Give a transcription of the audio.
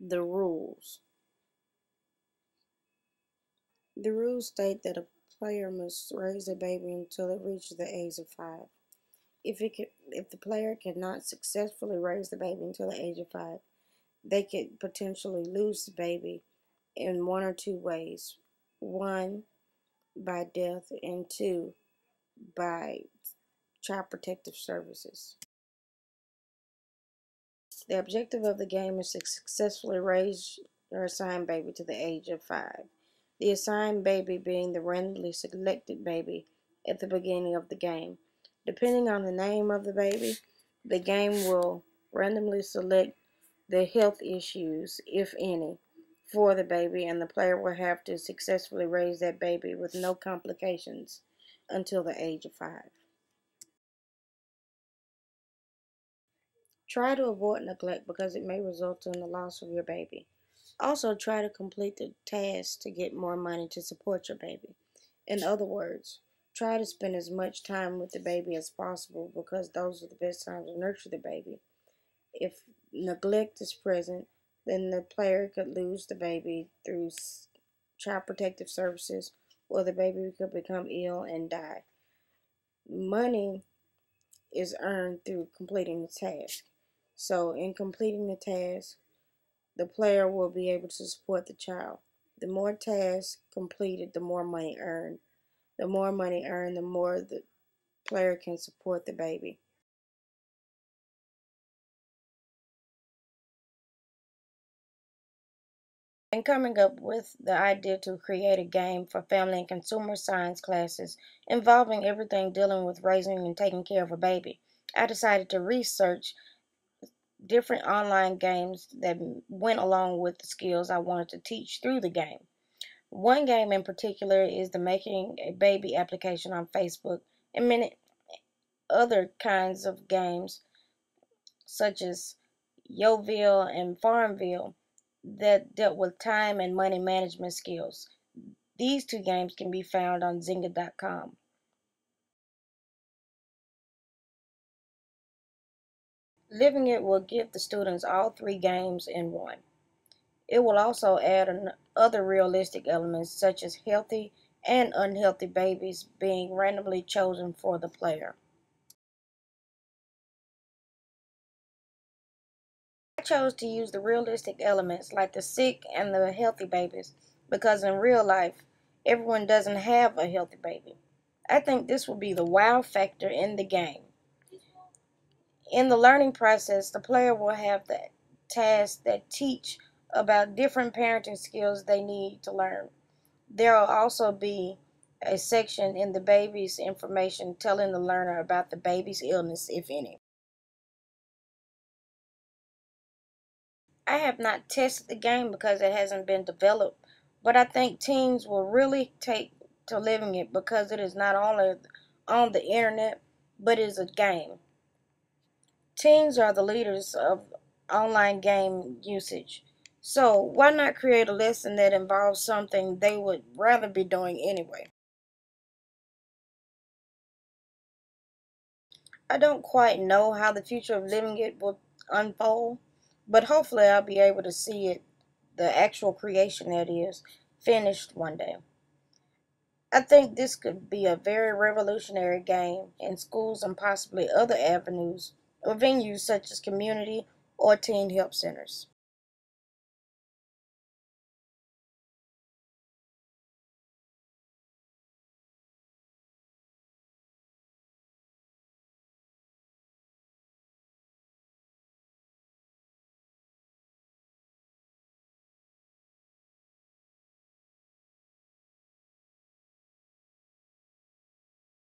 The rules. The rules state that a player must raise a baby until it reaches the age of 5. If the player cannot successfully raise the baby until the age of 5, they could potentially lose the baby in one or two ways. One, by death, and two, by Child Protective Services. The objective of the game is to successfully raise your assigned baby to the age of 5. The assigned baby being the randomly selected baby at the beginning of the game. Depending on the name of the baby, the game will randomly select the health issues, if any, for the baby, and the player will have to successfully raise that baby with no complications until the age of 5. Try to avoid neglect because it may result in the loss of your baby. Also, try to complete the tasks to get more money to support your baby. In other words, try to spend as much time with the baby as possible because those are the best times to nurture the baby. If neglect is present, then the player could lose the baby through Child Protective Services, or the baby could become ill and die. Money is earned through completing the task. So, in completing the task, the player will be able to support the child. The more tasks completed, the more money earned. The more money earned, the more the player can support the baby. And coming up with the idea to create a game for family and consumer science classes involving everything dealing with raising and taking care of a baby, I decided to research different online games that went along with the skills I wanted to teach through the game. One game in particular is the Making a Baby application on Facebook, and many other kinds of games such as Yoville and Farmville that dealt with time and money management skills. These two games can be found on Zynga.com. Living It will give the students all three games in one. It will also add other realistic elements such as healthy and unhealthy babies being randomly chosen for the player. I chose to use the realistic elements like the sick and the healthy babies because in real life, everyone doesn't have a healthy baby. I think this will be the wow factor in the game. In the learning process, the player will have the tasks that teach about different parenting skills they need to learn. There will also be a section in the baby's information telling the learner about the baby's illness, if any. I have not tested the game because it hasn't been developed, but I think teens will really take to Living It because it is not only on the internet, but is a game. Teens are the leaders of online game usage, so why not create a lesson that involves something they would rather be doing anyway? I don't quite know how the future of Living It will unfold, but hopefully I'll be able to see it, the actual creation that is, finished one day. I think this could be a very revolutionary game in schools and possibly other avenues or venues such as community or teen help centers.